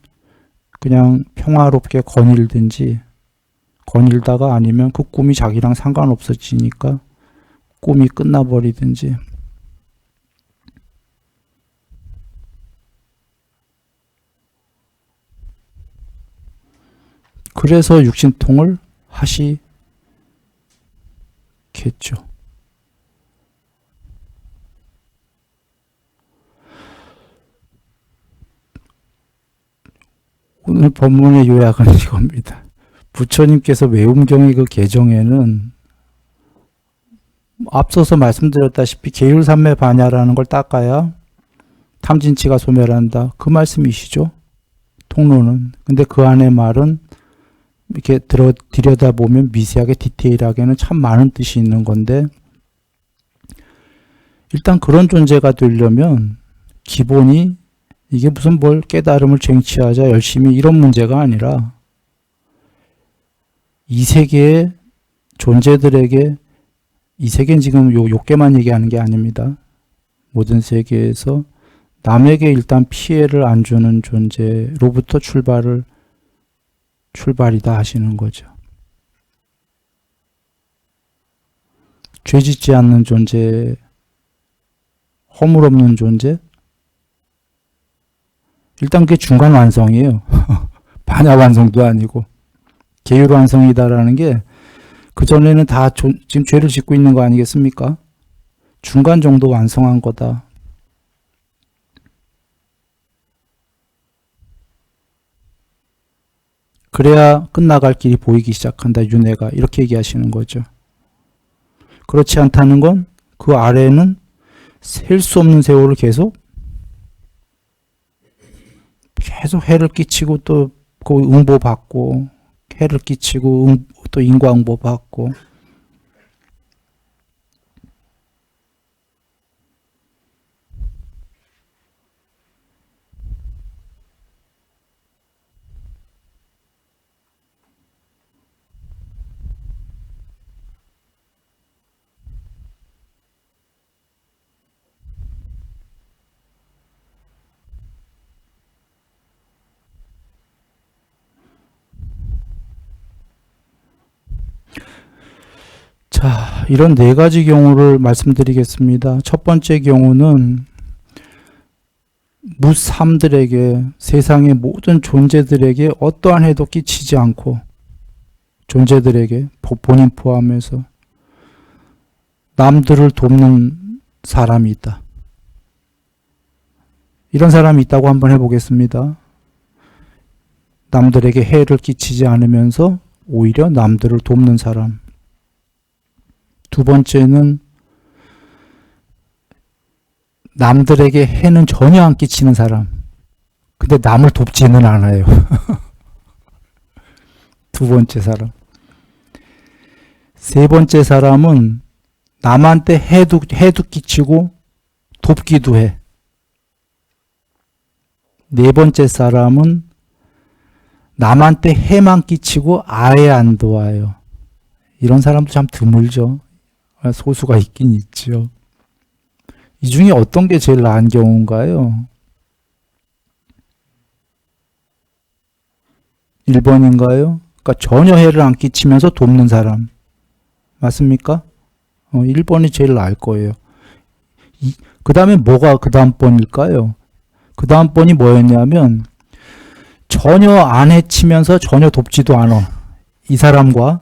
그냥 평화롭게 거닐다가 아니면 그 꿈이 자기랑 상관없어지니까 꿈이 끝나버리든지. 그래서 육신통을 하시겠죠. 오늘 본문의 요약은 이겁니다. 부처님께서 외움경의 그 개정에는 앞서서 말씀드렸다시피 계율삼매 반야라는 걸 닦아야 탐진치가 소멸한다. 그 말씀이시죠. 통로는. 근데 그 안에 말은 이렇게 들여다보면 미세하게 디테일하게는 참 많은 뜻이 있는 건데, 일단 그런 존재가 되려면 기본이 이게 무슨 뭘 깨달음을 쟁취하자 열심히 이런 문제가 아니라 이 세계의 존재들에게, 이 세계는 지금 요 개만 얘기하는 게 아닙니다. 모든 세계에서 남에게 일단 피해를 안 주는 존재로부터 출발이다 하시는 거죠. 죄 짓지 않는 존재, 허물 없는 존재, 일단 그게 중간 완성이에요. 반야 완성도 아니고 계율 완성이다라는 게 그전에는 다 지금 죄를 짓고 있는 거 아니겠습니까? 중간 정도 완성한 거다. 그래야 끝나갈 길이 보이기 시작한다. 윤회가 이렇게 얘기하시는 거죠. 그렇지 않다는 건 그 아래는 셀 수 없는 세월을 계속 해를 끼치고 또 그 응보 받고, 해를 끼치고 또 인과응보 받고. 자, 이런 네 가지 경우를 말씀드리겠습니다. 첫 번째 경우는 무삼들에게, 세상의 모든 존재들에게 어떠한 해도 끼치지 않고, 존재들에게 본인 포함해서 남들을 돕는 사람이 있다. 이런 사람이 있다고 한번 해보겠습니다. 남들에게 해를 끼치지 않으면서 오히려 남들을 돕는 사람. 두 번째는 남들에게 해는 전혀 안 끼치는 사람. 근데 남을 돕지는 않아요. 두 번째 사람. 세 번째 사람은 남한테 해도 끼치고 돕기도 해. 네 번째 사람은 남한테 해만 끼치고 아예 안 도와요. 이런 사람도 참 드물죠. 소수가 있긴 있죠. 이 중에 어떤 게 제일 나은 경우인가요? 1번인가요? 그러니까 전혀 해를 안 끼치면서 돕는 사람. 맞습니까? 1번이 제일 나을 거예요. 그 다음에 뭐가 그 다음 번일까요? 그 다음 번이 뭐였냐면 전혀 안 해치면서 전혀 돕지도 않아. 이 사람과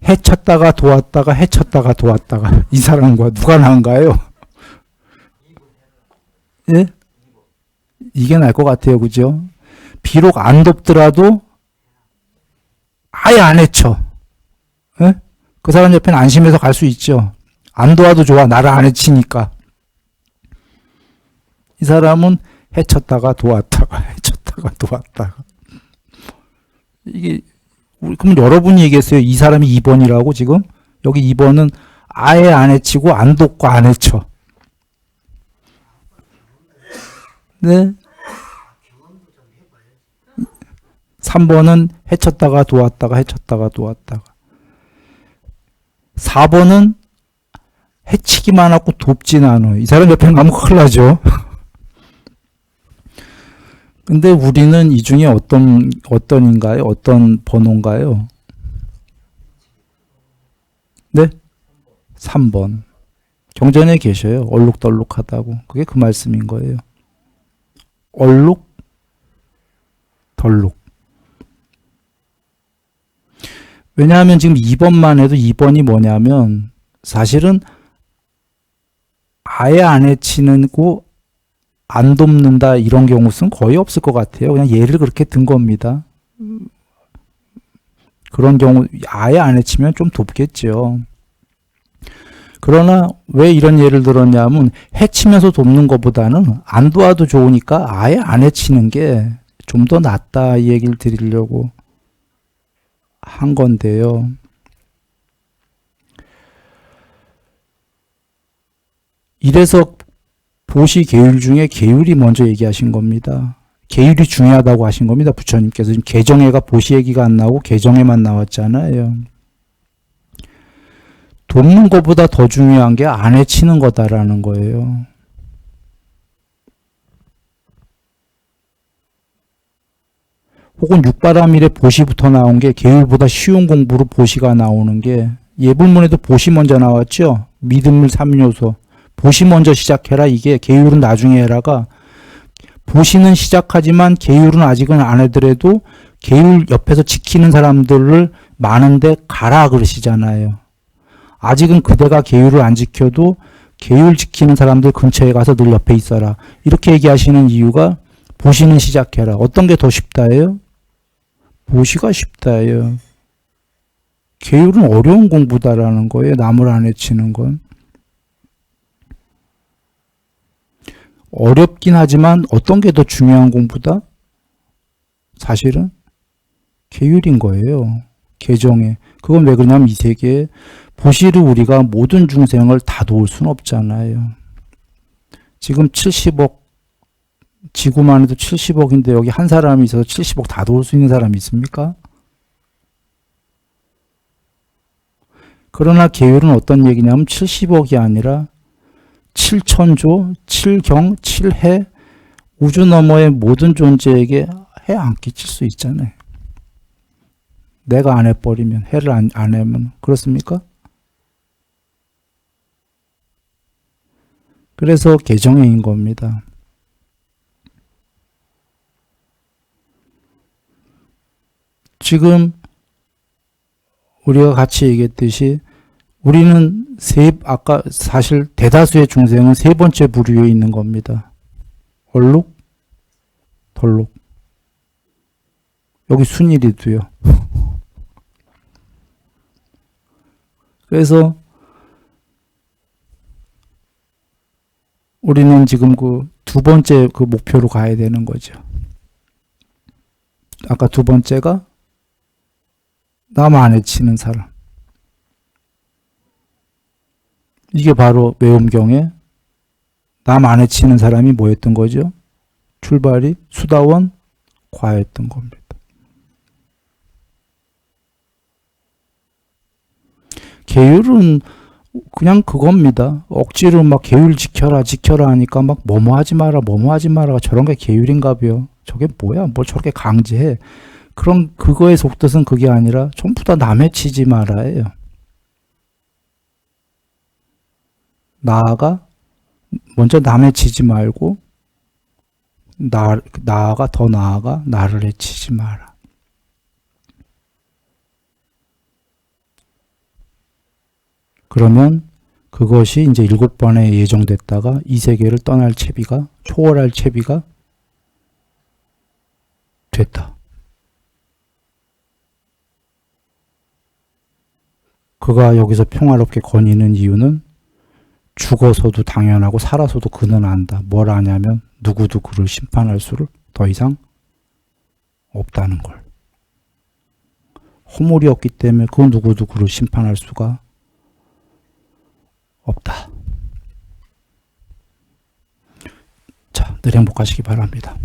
해쳤다가 도왔다가 해쳤다가 도왔다가, 이 사람과 누가 나은가요? 예? 이게 나을 것 같아요. 그죠? 비록 안 돕더라도 아예 안 해쳐. 예? 그 사람 옆에는 안심해서 갈 수 있죠. 안 도와도 좋아. 나를 안 해치니까. 이 사람은 해쳤다가 도왔다가 해쳤다가 도왔다가. 이게 그럼 여러분이 얘기했어요. 이 사람이 2번이라고 지금? 여기 2번은 아예 안 해치고 안 돕고 안 해쳐. 네? 3번은 해쳤다가 도왔다가 해쳤다가 도왔다가. 4번은 해치기만 하고 돕진 않아. 이 사람 옆에 가면 큰일 나죠. 근데 우리는 이 중에 어떤인가요? 어떤 번호인가요? 네? 3번. 경전에 계셔요. 얼룩덜룩하다고. 그게 그 말씀인 거예요. 얼룩, 덜룩. 왜냐하면 지금 2번만 해도 2번이 뭐냐면 사실은 아예 안 해치는고 안 돕는다 이런 경우는 거의 없을 것 같아요. 그냥 예를 그렇게 든 겁니다. 그런 경우 아예 안 해치면 좀 돕겠죠. 그러나 왜 이런 예를 들었냐면 해치면서 돕는 것보다는 안 도와도 좋으니까 아예 안 해치는 게 좀 더 낫다 이 얘기를 드리려고 한 건데요. 이래서 보시 계율 중에 계율이 먼저 얘기하신 겁니다. 계율이 중요하다고 하신 겁니다. 부처님께서. 지금 개정해가 보시 얘기가 안 나오고 개정해만 나왔잖아요. 돕는 것보다 더 중요한 게 안 해치는 거다라는 거예요. 혹은 육바라밀에 보시부터 나온 게 계율보다 쉬운 공부로 보시가 나오는 게 예불문에도 보시 먼저 나왔죠. 믿음을 3요소. 보시 먼저 시작해라. 이게 계율은 나중에 해라가 보시는 시작하지만 계율은 아직은 안 하더라도 계율 옆에서 지키는 사람들을 많은데 가라 그러시잖아요. 아직은 그대가 계율을 안 지켜도 계율 지키는 사람들 근처에 가서 늘 옆에 있어라. 이렇게 얘기하시는 이유가 보시는 시작해라. 어떤 게 더 쉽다예요? 보시가 쉽다예요. 계율은 어려운 공부다라는 거예요. 남을 안 해치는 건. 어렵긴 하지만 어떤 게 더 중요한 공부다? 사실은 계율인 거예요. 개정에. 그건 왜 그러냐면 이 세계에 보시를 우리가 모든 중생을 다 도울 수는 없잖아요. 지금 70억 지구만 해도 70억인데 여기 한 사람이 있어서 70억 다 도울 수 있는 사람이 있습니까? 그러나 계율은 어떤 얘기냐면 70억이 아니라 7천조, 7경, 7해 우주 너머의 모든 존재에게 해 안 끼칠 수 있잖아요. 내가 안 해버리면, 해를 안 하면. 그렇습니까? 그래서 개정해인 겁니다. 지금 우리가 같이 얘기했듯이 우리는 아까 사실 대다수의 중생은 세 번째 부류에 있는 겁니다. 얼룩, 덜룩. 여기 순일이도요. 그래서 우리는 지금 그 두 번째 그 목표로 가야 되는 거죠. 아까 두 번째가 남 안 해치는 사람. 이게 바로 외음경에 남 안 해치는 사람이 뭐였던 거죠? 출발이 수다원 과였던 겁니다. 계율은 그냥 그겁니다. 억지로 막 계율 지켜라 하니까 막 뭐뭐 하지 마라가 저런 게 계율인가벼. 저게 뭐야? 뭘 저렇게 강제해. 그럼 그거의 속뜻은 그게 아니라 전부 다 남 해치지 마라예요. 먼저 남 해치지 말고 더 나아가 나를 해치지 마라. 그러면 그것이 이제 7번에 예정됐다가 이 세계를 떠날 채비가, 초월할 채비가 됐다. 그가 여기서 평화롭게 거니는 이유는 죽어서도 당연하고 살아서도 그는 안다. 뭘 아냐면 누구도 그를 심판할 수를 더 이상 없다는 걸. 허물이 없기 때문에 그 누구도 그를 심판할 수가 없다. 자, 늘 행복하시기 바랍니다.